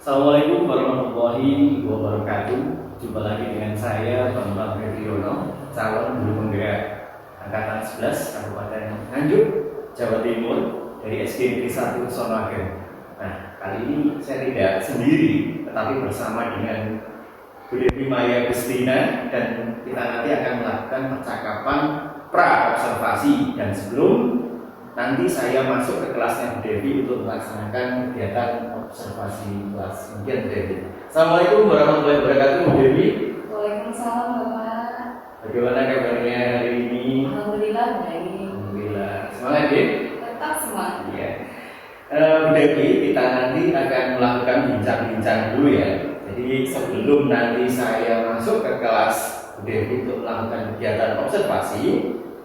Assalamualaikum warahmatullahi wabarakatuh. Jumpa lagi dengan saya Bambang Hendriono, calon guru penggerak angkatan 11 Kabupaten Nganjuk, Jawa Timur dari SD Negeri 1 Sonoagen. Nah, kali ini saya tidak sendiri, tetapi bersama dengan Bu Devi Maya Gustina, dan kita nanti akan melakukan percakapan pra-observasi. Dan sebelum nanti saya masuk ke kelasnya Bu Devi untuk melaksanakan kegiatan observasi kelas. Mungkin Bu Devi. Assalamualaikum warahmatullahi wabarakatuh, Bu Devi. Waalaikumsalam Bapak. Bagaimana kabarnya hari ini? Alhamdulillah baik. Alhamdulillah. Semangat ya? Tetap semangat. Iya. Bu Devi, kita nanti akan melakukan bincang-bincang dulu ya. Jadi sebelum nanti saya masuk ke kelas Bu Devi untuk melakukan kegiatan observasi,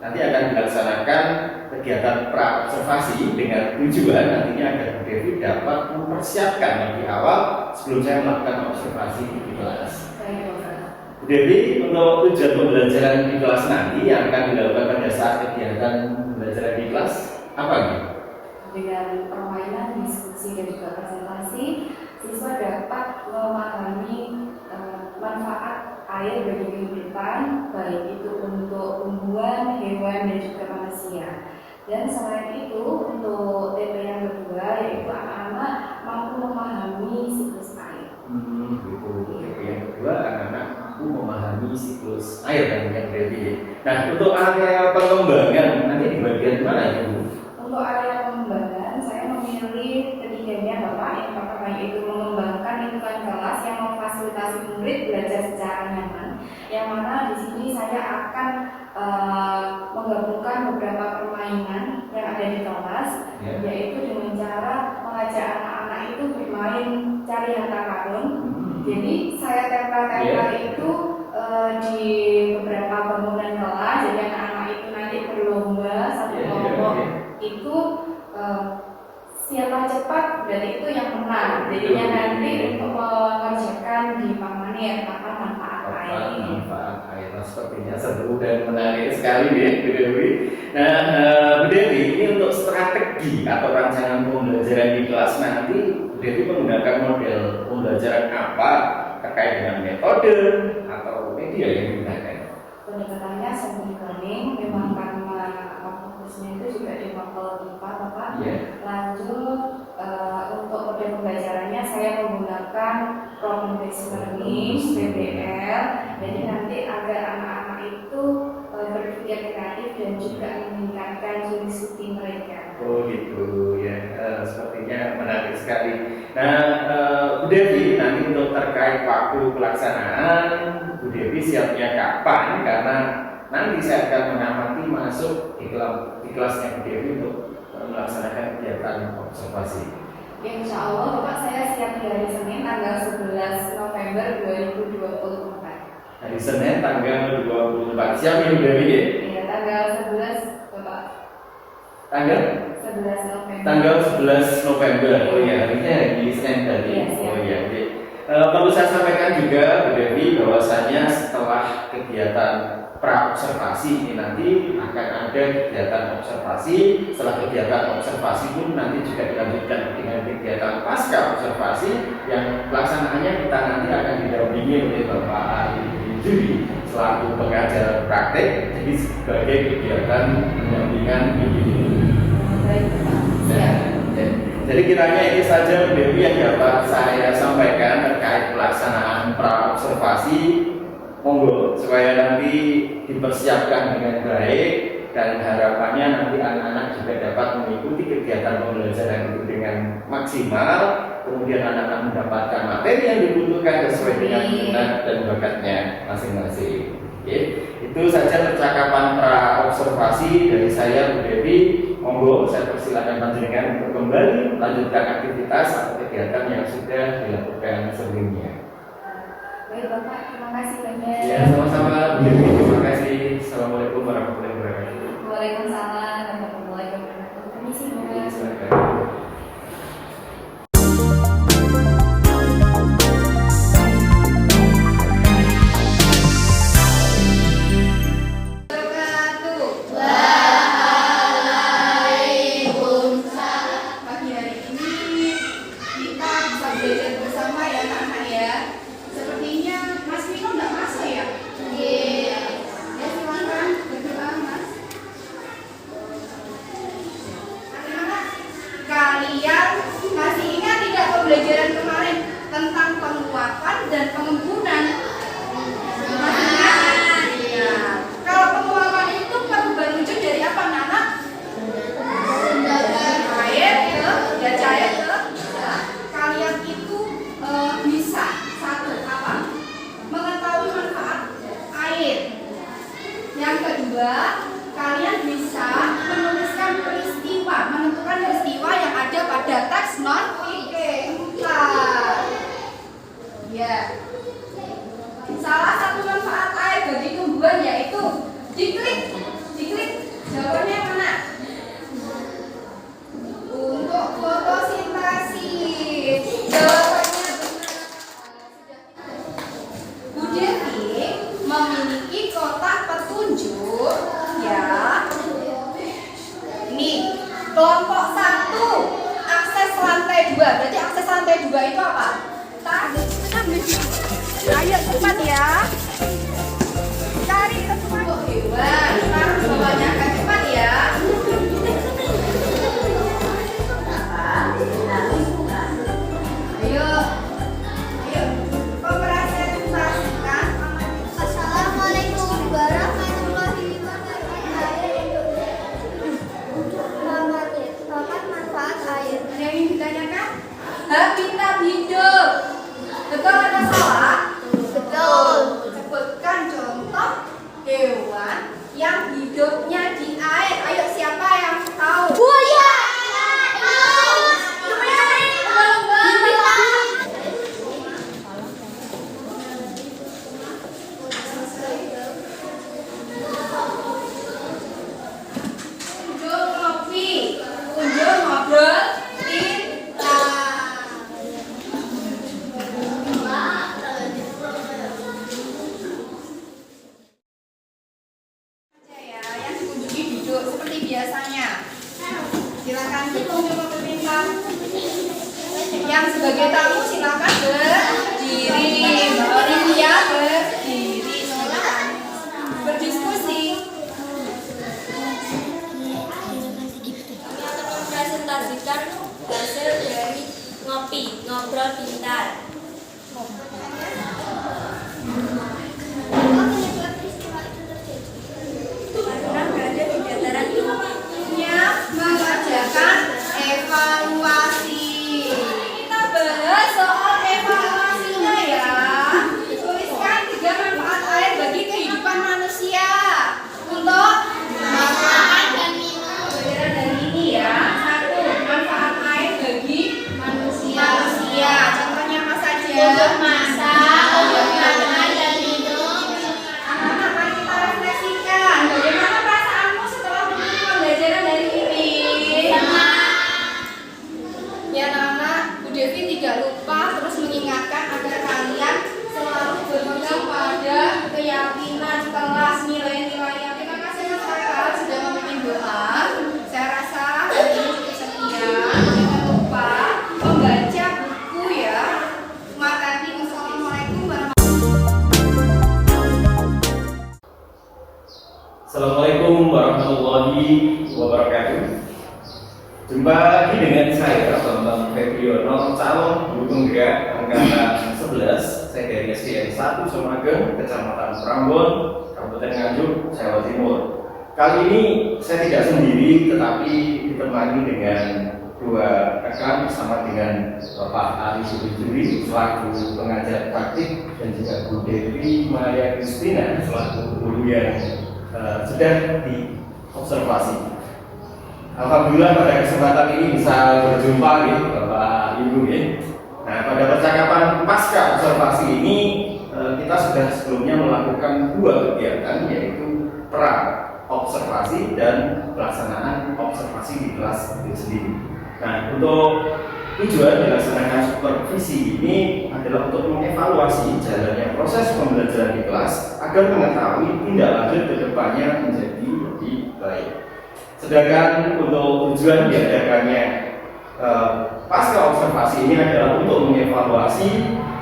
nanti akan dilaksanakan kegiatan pra-observasi dengan tujuan nantinya agar Bu Devi dapat mempersiapkan lebih awal sebelum saya melakukan observasi di kelas. Baik Bapak. Bu Devi, untuk tujuan pembelajaran di kelas nanti yang akan dilakukan pada saat kegiatan pembelajaran di kelas apa nih? Dengan permainan, diskusi dan juga presentasi, siswa dapat memahami manfaat air bagi kehidupan, baik itu untuk tumbuhan, hewan dan juga manusia. Dan selain itu, untuk tema yang kedua yaitu anak-anak mampu memahami siklus air. Gitu. Yang kedua, anak-anak mampu memahami siklus air dan yang lebih. Nah, untuk area pengembangan nanti di bagian mana ya, Bu? Untuk area pengembangan, saya memilih ketiganya Bapak. Yang pertama yaitu mengembangkan lingkungan kelas yang memfasilitasi murid belajar secara nyaman. Yang mana di sini saya akan menggabungkan beberapa permainan yang ada di kelas, yaitu dengan cara mengajak anak-anak itu bermain cari harta karun. Jadi saya tempel-tempel itu di beberapa bangunan kelas, jadi anak-anak itu nanti berlomba satu kelompok itu siapa cepat dan itu yang menang. Jadinya nanti untuk mengerjakan di pamanir apa manfaat air. Manfaat air. Nah, sepertinya seru dan menarik sekali ya, Bu Devi. Nah, Bu Devi, ini untuk strategi atau rancangan pembelajaran di kelas nanti, Bu Devi menggunakan model pembelajaran apa terkait dengan metode atau media yang digunakan? Pendekatannya sembunyi learning, memang karena fokusnya itu juga di level IPA Bapak. Lanjut untuk model pembelajarannya saya menggunakan problem based learning (PBL). Jadi nanti agar anak-anak itu berpikir kreatif dan juga meningkatkan curiosity mereka. Oh gitu ya, sepertinya menarik sekali. Nah, Bu Devi, nanti untuk terkait waktu pelaksanaan, Bu Devi siapnya kapan? Karena nanti saya akan mengamati masuk di kelasnya Bu Devi untuk melaksanakan kegiatan observasi. Ya, insya Allah Bapak, saya siap di hari Senin tanggal 11 November 2024. Hari Senin tanggal 24. Siap ya Bu Devi ya? Iya, tanggal 11 Bapak. Tanggal 11 November. Tanggal 11 November. Oh iya, harinya hari Senin tadi. Iya, siap. Oh iya, oke. Perlu saya sampaikan juga Bu Devi bahwasanya setelah kegiatan pra-observasi ini nanti akan ada kegiatan observasi. Setelah kegiatan observasi pun nanti juga dilanjutkan dengan kegiatan pasca observasi yang pelaksanaannya kita nanti akan didampingi oleh Bapak Ali Juri selaku pengajar praktek, jadi sebagai kegiatan pendampingan individu. Baik Bapak. Siap. Jadi kiranya ini saja Bu Devi yang dapat saya sampaikan terkait pelaksanaan pra-observasi. Monggo supaya nanti dipersiapkan dengan baik dan harapannya nanti anak-anak juga dapat mengikuti kegiatan pembelajaran itu dengan maksimal, kemudian anak-anak mendapatkan materi yang dibutuhkan sesuai dengan minat dan bakatnya masing-masing. Oke, itu saja percakapan pra-observasi dari saya Bu Devi. Monggo saya persilakan panjenengan untuk kembali melanjutkan aktivitas atau kegiatan yang sudah dilakukan sebelumnya. Baik Bapak, terima kasih banyak. Ya, sama-sama Bu Devi, terima kasih. Assalamualaikum warahmatullahi wabarakatuh. Waalaikumsalam warahmatullahi wabarakatuh. Permisi Ya, Bapak. silakan. Pagi hari ini kita bisa belajar bersama Kelompok 1, akses lantai 2. Berarti akses lantai 2 itu apa? Ayo cepat ya. Cari teman hewan. Sekarang bawahnya akan cepat ya. Ayo. Ayo. Mempresentasikan. Assalamualaikum warahmatullahi wabarakatuh. Selamat manfaat air. Ada yang ingin ditanyakan? Habitat hidup. Betul atau salah? Betul. Sebutkan contoh hewan yang hidupnya di air. Ayo siapa yang tahu? Buaya. Kunjung ngopi, kunjung ngobrol, tinta. Ya, yang dikunjungi duduk seperti biasanya. Silakan dikunjung pemerintah. Yang sebagai tamu silakan berdiri. Mbak Olivia berdiri. Silakan berdiskusi. Presentasikan hasil dari ngopi, ngobrol pintar. Karena berada di dataran tinggi. Mengerjakan evaluasi. Kita bahas soal evaluasinya ya. Tuliskan 3 manfaat air bagi kehidupan manusia. Untuk makan dan minum. Pelajaran dari ini ya. 1. Manfaat air bagi manusia. Contohnya apa saja? Untuk masak, untuk makan dan minum. Anak-anak, mari kita refleksikan. Bagaimana perasaanmu setelah mengikuti pembelajaran dari ini? Ya anak-anak, Bu Devi tidak lupa terus mengingatkan agar kalian selalu berpegang pada keyakinan kelas nilai-nilainya. Terima kasih Mas Kakak sudah memimpin doa. Saya rasa hari ini cukup sekian. Jangan lupa membaca buku ya. Materi. Wassalamualaikum Assalamualaikum warahmatullahi wabarakatuh. Jumpa lagi dengan saya, Bambang Febriono, calon guru penggerak angkatan 11. Saya dari SDN 1 Sumageng, Kecamatan Prambon, Kabupaten Nganjuk, Jawa Timur. Kali ini saya tidak sendiri, tetapi ditemani dengan dua rekan bersama dengan Bapak Ali Subijuri selaku pengajar praktik dan juga Bu Devi Maria Kristina selaku guru yang sedang diobservasi. Alhamdulillah pada kesempatan ini bisa berjumpa nih Bapak Ibu ya. Nah, pada percakapan pasca observasi ini kita sudah sebelumnya melakukan 2 kegiatan, yaitu pra observasi dan pelaksanaan observasi di kelas itu sendiri. Nah, untuk tujuan dilaksanakan supervisi ini adalah untuk mengevaluasi jalannya proses pembelajaran di kelas agar mengetahui tindak lanjut ke depannya menjadi lebih baik. Sedangkan untuk tujuan diadakannya pasca observasi ini adalah untuk mengevaluasi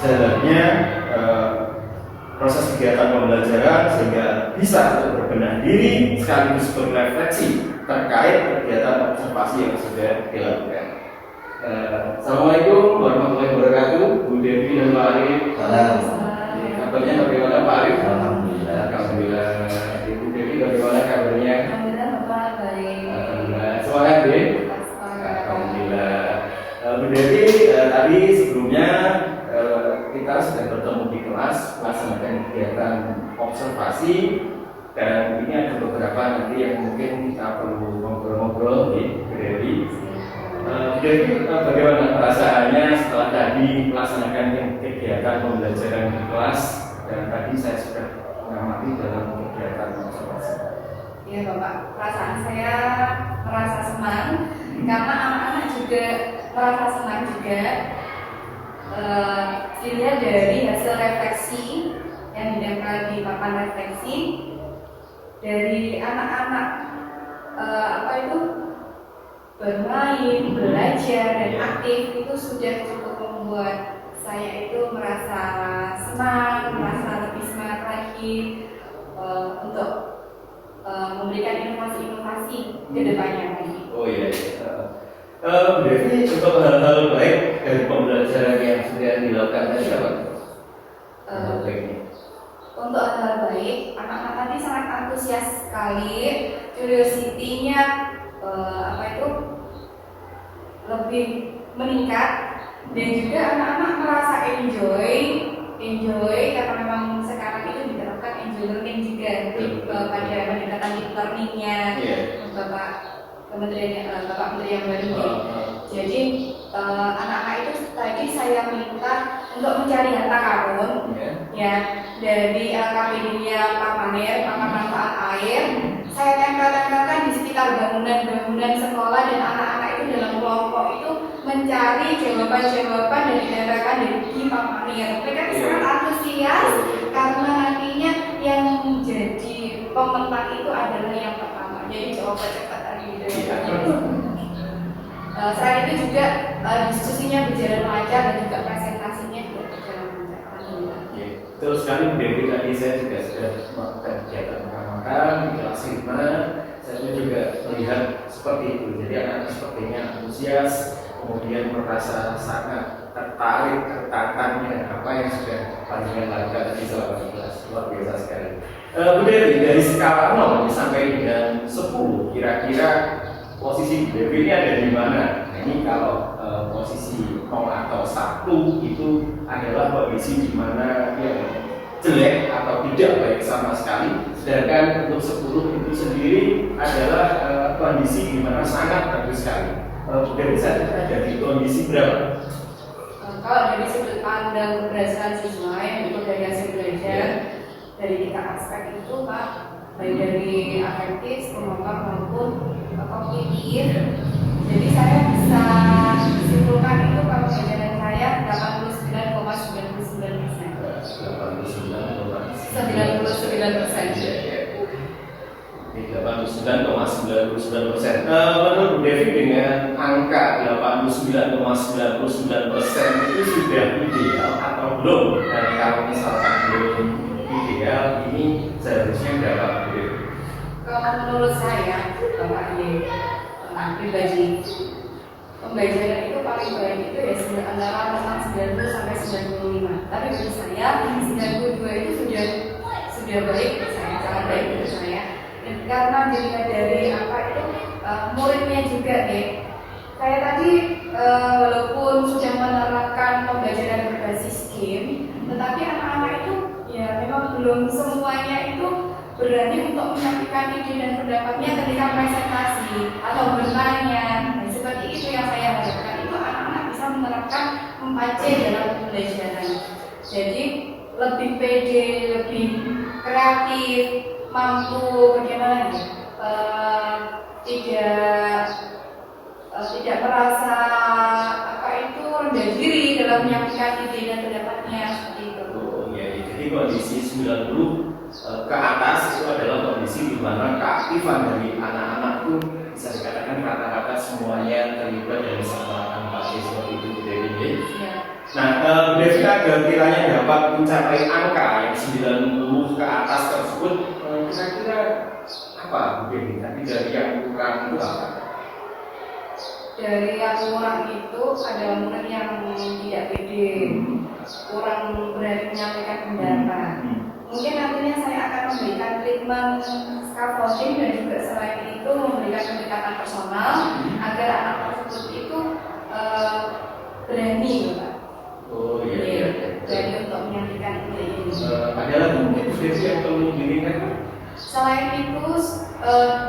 jalannya proses kegiatan pembelajaran sehingga bisa untuk berbenah diri sekaligus berrefleksi terkait kegiatan observasi yang sudah dilakukan. Assalamualaikum warahmatullahi wabarakatuh, Bu Devi dan Pak Arif. Kabarnya bagaimana Pak Arif? Alhamdulillah. Alhamdulillah. Ibu Devi bagaimana kabarnya? Alhamdulillah Bapak baik. Alhamdulillah. Semangat deh. Alhamdulillah. Bu Devi, tadi sebelumnya kita sudah bertemu di kelas melaksanakan kegiatan observasi dan ini ada beberapa nanti yang mungkin kita perlu ngobrol-ngobrol nih, Bu Devi. Jadi bagaimana perasaannya setelah tadi melaksanakan kegiatan pembelajaran di kelas dan tadi saya sudah mengamati dalam kegiatan observasi. Ya Bapak, perasaan saya merasa senang karena anak-anak juga merasa senang juga. Dilihat dari hasil refleksi yang dilakukan di papan refleksi dari anak-anak bermain, belajar, dan aktif itu sudah cukup membuat saya itu merasa senang, merasa lebih semangat lagi untuk memberikan inovasi-inovasi ke depannya lagi. Oh iya. Berarti untuk hal-hal baik dari pembelajaran yang sudah dilakukan tadi apa? Baiknya. Untuk hal baik, anak-anak tadi sangat antusias sekali, curiosity-nya lebih meningkat, dan juga anak-anak merasa enjoy karena memang sekarang itu diterapkan enjoy learning juga pada pendekatan deep learning-nya Bapak Menteri yang baru. Jadi anak-anak itu tadi saya minta untuk mencari harta karun ya dari LKPD-nya Pak Manir, pakar manfaat air. Saya tempel-tempelkan di sekitar bangunan-bangunan sekolah, dan anak-anak itu dalam kelompok itu mencari jawaban-jawaban dan didapatkan dari Pak Manir. Mereka sangat antusias karena nantinya yang menjadi pemenang itu adalah yang pertama. Jadi jawaban cepat tadi gitu. Selain itu juga diskusinya berjalan lancar dan juga presentasinya juga berjalan lancar. Betul sekali, Dewi. Tadi saya juga sudah melakukan kegiatan makan di kelas 5. Saya juga melihat seperti itu. Jadi anak-anak sepertinya antusias, kemudian merasa sangat tertarik, tertantang dengan apa yang sudah panjenengan lakukan tadi selama di kelas. Luar biasa sekali. Bu Dewi, dari skala 0 sampai dengan 10, kira-kira posisi Bu Dewi ini ada di mana? Nah, ini kalau posisi 0 atau 1 itu adalah kondisi di mana yang jelek atau tidak baik sama sekali, sedangkan untuk 10 itu sendiri adalah kondisi di mana sangat bagus sekali. Dari saat kita ada di kondisi berapa? Kalau dari sudut pandang keberhasilan siswa yang itu dari hasil belajar dari tiga aspek itu Pak, baik dari afektif, kemampuan maupun kognitif. Jadi saya bisa simpulkan itu kalau pelajaran saya 89,99%. 89,99%. Menurut Bu Devi dengan angka 89,99% itu sudah ideal atau belum? Dan kalau misalkan belum ideal, ini seharusnya berapa Bu Devi? Kalau menurut saya, Bapak pribadi, pembelajaran itu paling baik itu ya antara 90 sampai 95. Tapi bagi saya 92 itu sudah baik bagi saya, sangat baik bagi saya. Dan karena dilihat dari apa itu muridnya juga deh. Saya tadi walaupun sudah menerapkan pembelajaran berbasis game, tetapi anak-anak itu ya memang belum semuanya itu berani untuk menyampaikan ide dan pendapatnya ketika presentasi atau bertanya. Nah, seperti itu yang saya harapkan, itu anak-anak bisa menerapkan 4C dalam pembelajaran. Jadi lebih pede, lebih kreatif, mampu bagaimana ya, tidak merasa rendah diri dalam menyampaikan ide dan pendapatnya seperti itu. Oh ya, jadi kondisi 90 ke atas itu adalah kondisi di mana keaktifan dari anak-anak itu bisa dikatakan kata-kata semuanya terlibat dari sama empati seperti itu Bu Dewi. Nah, Bu Devi agar kiranya dapat mencapai angka yang 90 ke atas tersebut, kira-kira apa Bu Devi? Tapi dari yang kurang itu apa? Dari yang kurang itu ada murid yang tidak pede, kurang berani menyampaikan pendapat. Mungkin nantinya saya akan memberikan treatment scaffolding dan juga selain itu memberikan pendekatan personal agar anak tersebut itu berani, Pak. Oh iya. Berani untuk menyampaikan ide ini. Ada lagi mungkin sesi yang perlu diingatkan? Selain itu,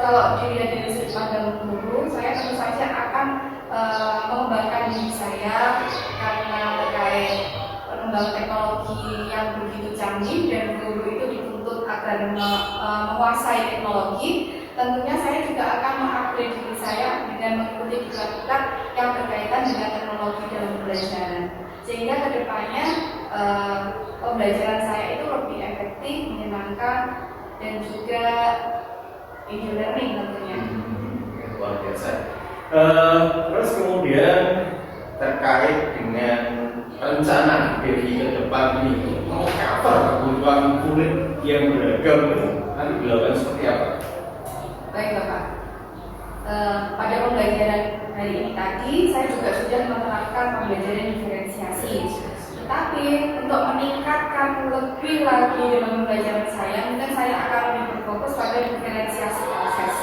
kalau dilihat dari sudut pandang guru, saya tentu saja akan mengembangkan diri saya karena terkait pengembangan teknologi yang begitu canggih dan guru itu dituntut agar menguasai teknologi. Tentunya saya juga akan mengupgrade diri saya dengan mengikuti diklat-diklat yang berkaitan dengan teknologi dalam pembelajaran, sehingga kedepannya pembelajaran saya itu lebih efektif, menyenangkan, dan juga enjoy learning tentunya. Luar biasa. Terus kemudian terkait dengan rencana Devi ke depan ini mau cover kebutuhan kulit yang beragam itu nanti dilakukan seperti apa? Baik Bapak, pada pembelajaran hari ini tadi saya juga sudah menerapkan pembelajaran diferensiasi. Tetapi untuk meningkatkan lebih lagi dalam pembelajaran saya, mungkin saya akan lebih berfokus pada diferensiasi proses.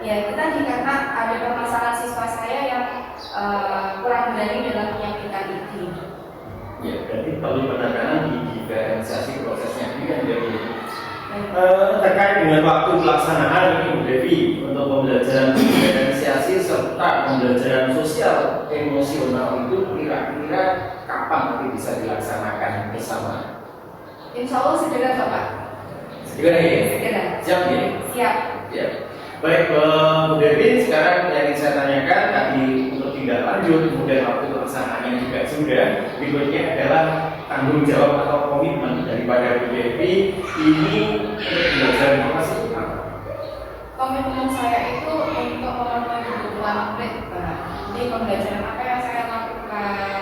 Ya, kita karena ada permasalahan siswa saya yang kurang berani dalam menyampaikan ide. Ya, berarti perlu penekanan di diferensiasi prosesnya ini kan dari terkait dengan waktu pelaksanaan ini Bu Devi untuk pembelajaran diferensiasi serta pembelajaran sosial emosional itu kira-kira kapan nanti bisa dilaksanakan bersama? Insya Allah segera Bapak. Segera ya? Segera. Siap ya? Siap. Ya. Baik Bu Devi, sekarang yang ingin saya tanyakan tadi untuk tindak lanjut kemudian waktu pelaksanaannya juga sudah. Berikutnya adalah tanggung jawab atau komitmen daripada Bu Devi ini untuk belajar informasi apa? Komitmen saya itu untuk memenuhi kebutuhan murid, Pak. Jadi pembelajaran apa yang saya lakukan,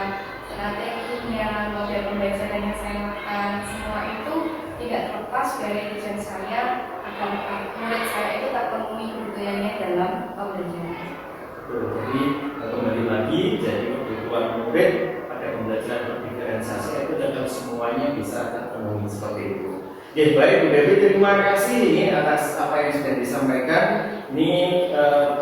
strateginya, model pembelajaran yang saya lakukan, semua itu tidak terlepas dari tujuan saya agar murid saya itu terpenuhi kebutuhannya dalam pembelajaran. Jadi kembali lagi, jadi kebutuhan murid pada pembelajaran diferensiasi itu tetap semuanya bisa terpenuhi seperti itu. Ya baik Bu Devi, terima kasih ini atas apa yang sudah disampaikan. Ini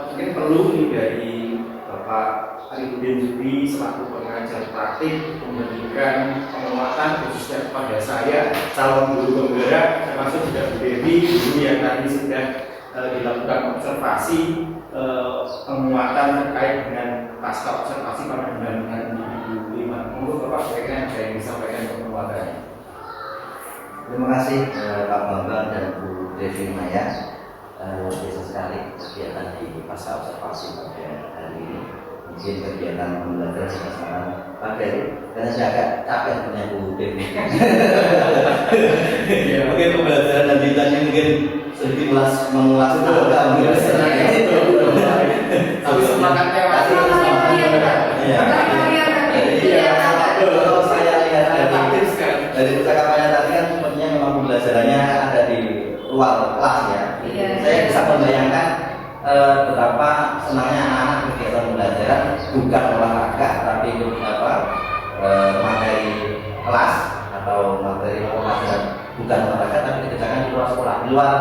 mungkin perlu nih dari Bapak Arifudin Juri selaku pengajar praktik memberikan penguatan khususnya kepada saya calon guru penggerak, termasuk juga Bu Devi guru yang tadi sudah dilakukan observasi penguatan terkait dengan pasca observasi pada bulan 2005. Monggo Bapak kira-kira ada yang disampaikan untuk penguatannya. Terima kasih Pak Bambang dan Bu Devi Maya. Biasa sekali kegiatan di pasca observasi pada hari ini. Mungkin kegiatan pembelajaran sama-sama Pak Devi, karena saya agak capek punya Bu Devi. Ya, mungkin pembelajaran dan ditanya mungkin sedikit mengulas Tapi semangatnya masih kalau saya lihat dari percakapannya tadi kan sepertinya memang pembelajarannya ada di luar kelas ya. Iya. Saya bisa membayangkan betapa senangnya anak-anak kegiatan pembelajaran bukan olahraga tapi materi kelas atau materi pembelajaran bukan olahraga tapi dikerjakan di luar sekolah, di luar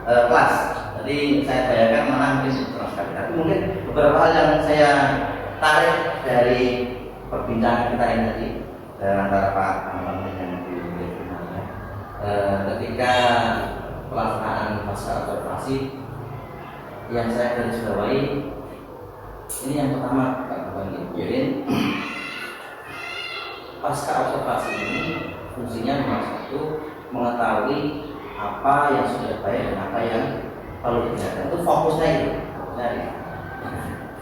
kelas. Jadi saya bayangkan mana mungkin senang sekali. Tapi mungkin beberapa hal yang saya tarik dari perbincangan kita ini tadi antara Pak Bambang dengan Bu Devi Maya, ketika pelaksanaan pasca observasi yang saya garis bawahi ini yang pertama Pak Bambang Ibuin, pasca observasi ini fungsinya nomor satu mengetahui apa yang sudah baik dan apa yang perlu dijaga. Itu fokusnya itu.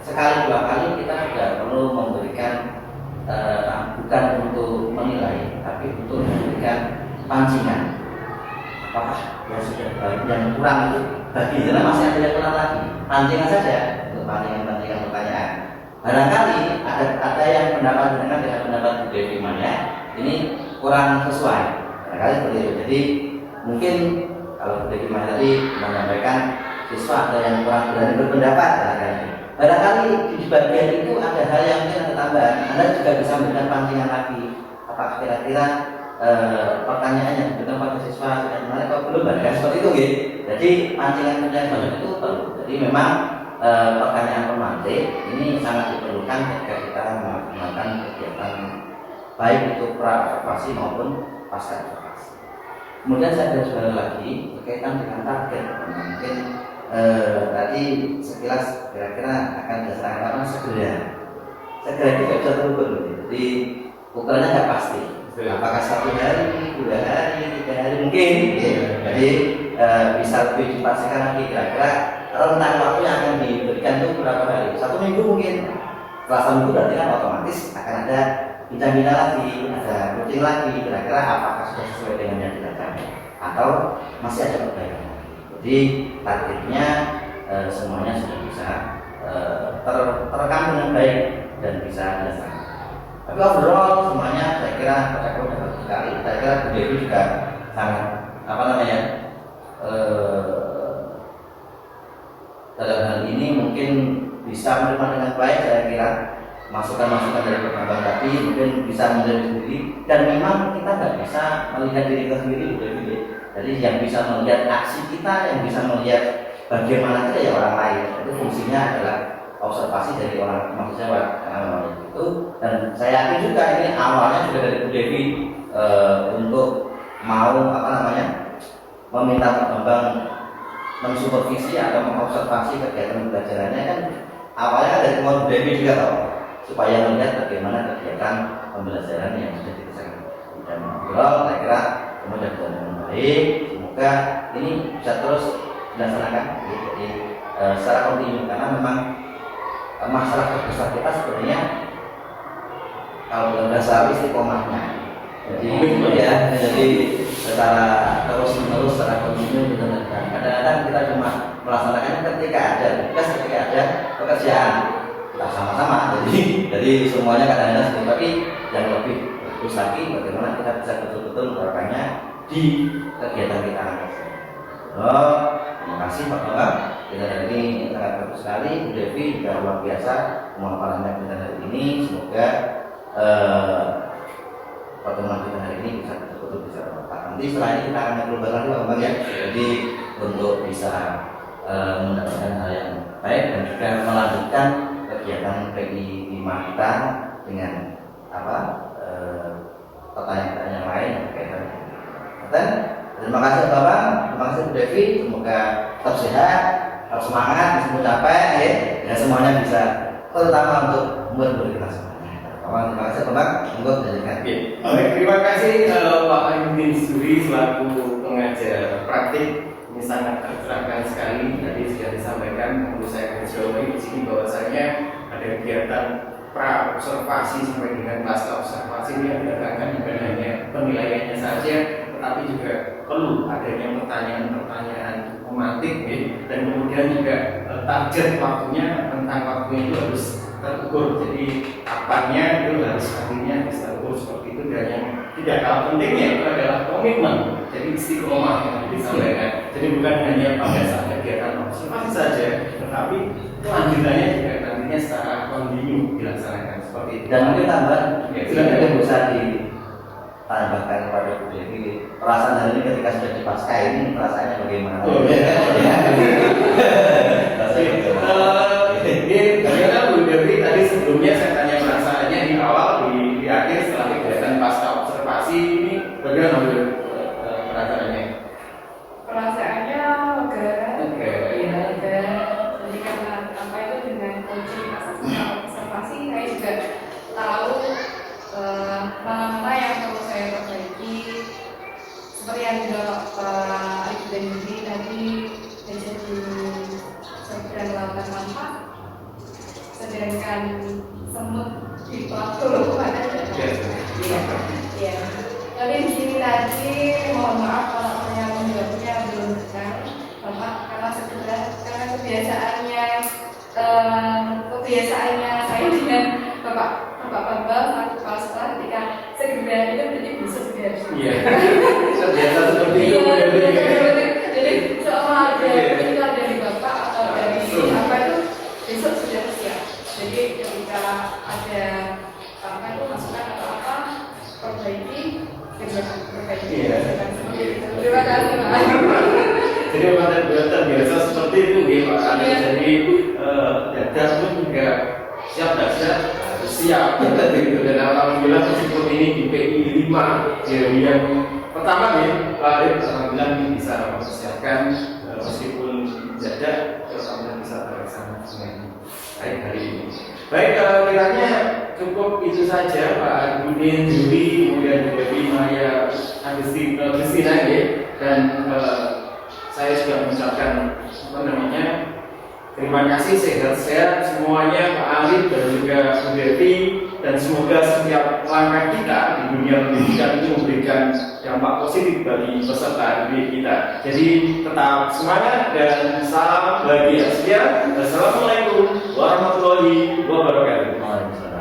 Sekali dua kali kita sudah perlu memberikan bukan untuk menilai, tapi untuk memberikan pancingan. Apakah yang sudah baik, yang kurang itu bagi karena masih ada yang kurang lagi. Pancingan saja untuk pancingan pertanyaan. Barangkali ada yang pendapat dengan pendapat Bu Devi Maya ini kurang sesuai. Barangkali seperti itu. Jadi mungkin kalau Bu Devi Maya tadi menyampaikan siswa ada yang kurang berani berpendapat, barangkali di bagian itu ada hal yang mungkin ada tambahan. Anda juga bisa memberikan pancingan lagi. Apakah kira-kira pertanyaannya diberikan pada siswa sudah menarik atau belum? Barangkali seperti itu, gitu. Jadi pancingan itu perlu. Jadi memang pertanyaan pemantik ini sangat diperlukan ketika kita melakukan kegiatan baik itu pra-observasi maupun pasca observasi. Kemudian saya garis bawahi lagi berkaitan dengan target. Mungkin tadi sekilas kira-kira akan dilaksanakan kapan? Segera itu tidak bisa terukur. Jadi ukurannya nggak pasti. Apakah 1 hari, 2 hari, 3 hari mungkin. Jadi bisa lebih dipastikan lagi kira-kira rentang waktu yang akan diberikan itu berapa hari? 1 minggu mungkin. Setelah 1 minggu berarti kan otomatis akan ada bina lagi, ada coaching lagi. Kira-kira apakah sudah sesuai dengan yang kita capai atau masih ada perbaikan? Jadi targetnya semuanya sudah bisa terekam dengan baik dan bisa dilaksanakan. Tapi overall semuanya saya kira tercakup dapat sekali. Saya kira Bu Devi juga sangat dalam hal ini mungkin bisa menerima dengan baik. Saya kira masukan-masukan dari Bapak tadi mungkin bisa menjadi sendiri, dan memang kita nggak bisa melihat diri kita sendiri Bu Devi. Jadi yang bisa melihat aksi kita, yang bisa melihat bagaimana kita ya orang lain. Itu fungsinya adalah observasi dari orang manusia itu. Dan saya yakin juga ini awalnya juga dari Bu Devi untuk mau meminta Pak Bambang mensupervisi atau mengobservasi kegiatan pembelajarannya, kan awalnya dari Bu Devi juga tahu, supaya melihat bagaimana kegiatan pembelajaran yang sudah dikerjakan. Dan overall saya kira semuanya berjalan dengan baik. Semoga ini bisa terus dilaksanakan jadi secara kontinu, karena memang masalah terbesar kita sebenarnya kalau dalam bahasa istiqomahnya. Jadi secara terus-menerus, secara kontinu dilaksanakan. Kadang-kadang kita cuma melaksanakannya ketika ada tugas, ketika ada pekerjaan kita sama-sama. Jadi semuanya kadang-kadang seperti, tapi yang lebih bagus lagi bagaimana kita bisa betul-betul menerapkannya di kegiatan kita. Terima kasih Pak Bambang. Kita hari ini sangat bagus sekali. Bu Devi juga luar biasa memaparannya kita hari ini. Semoga pertemuan kita hari ini bisa betul-betul bisa bermanfaat. Nanti setelah ini kita akan keluar lagi Pak Bambang ya. Jadi untuk bisa mendapatkan hal yang baik dan juga melanjutkan kegiatan PI 5 kita dengan pertanyaan-pertanyaan yang lain yang berkaitan dengan. Terima kasih Bapak, terima kasih Bu Devi. Semoga tetap sehat, tetap semangat, meskipun capek ya semuanya bisa, terutama untuk murid-murid kita semuanya. Terima kasih Bapak, monggo dilanjutkan. Baik, terima kasih Pak Ayudin Suri selaku pengajar praktik. Ini sangat tercerahkan sekali. Tadi sudah disampaikan, perlu saya garisbawahi di sini bahwasanya ada kegiatan pra observasi sampai dengan pasca observasi yang dilakukan bukan hanya penilaiannya saja, tetapi juga perlu adanya pertanyaan-pertanyaan memantik dan kemudian juga target waktunya, tentang waktunya itu harus terukur. Jadi apanya itu harus artinya bisa terukur seperti itu, dan yang tidak kalah pentingnya itu adalah komitmen. Jadi istiqomah yang disampaikan. Jadi bukan hanya pada saat kegiatan observasi saja, tetapi kelanjutannya juga nantinya secara kontinu dilaksanakan seperti itu. Dan mungkin tambahan, silakan bisa ditambahkan kepada Bu Devi. Perasaan hari ini ketika sudah di pasca ini perasaannya bagaimana? Ternyata Bu Devi tadi sebelumnya saya tanya perasaannya di awal, di akhir setelah kegiatan pasca observasi ini bagaimana Bu? Perasaannya? Perasaannya lega. Oke. Iya, lega. Jadi karena itu dengan coaching observasi saya juga tahu mana-mana yang perlu saya perbaiki. Seperti yang dilakukan Pak Ibu dan Yudi tadi, menjadi sedang melakukan manfaat, sedangkan semut di waktu pada ya. Jadi di sini tadi mohon maaf kalau saya menjawabnya belum benar, Bapak, karena kebiasaannya saya dengan Bapak Bambang satu kepala sekolah ketika segera itu berarti bisa segera. Iya. Terbiasa seperti itu. Jadi seolah ada perintah dari Bapak atau dari apa itu besok sudah siap. Jadi ketika ada masukan atau apa, perbaiki. Iya. Terima kasih Pak. Jadi memang terbiasa seperti itu Pak. Jadi dadah pun juga siap dan harus siap gitu. Dan alhamdulillah meskipun ini di PI 5 yang pertama Pak Arif alhamdulillah bisa mempersiapkan meskipun dadah, alhamdulillah bisa terlaksana dengan baik hari ini. Baik, kiranya cukup itu saja Pak Budin, Juli, kemudian Devi, Maya, Agustina dan saya sudah mengucapkan terima kasih sehat-sehat semuanya Pak Alif dan juga Bu Devi. dan semoga setiap langkah kita di dunia pendidikan itu memberikan dampak positif bagi peserta didik kita. Jadi tetap semangat dan salam bahagia. Sekian, wassalamualaikum warahmatullahi wabarakatuh. Waalaikumsalam.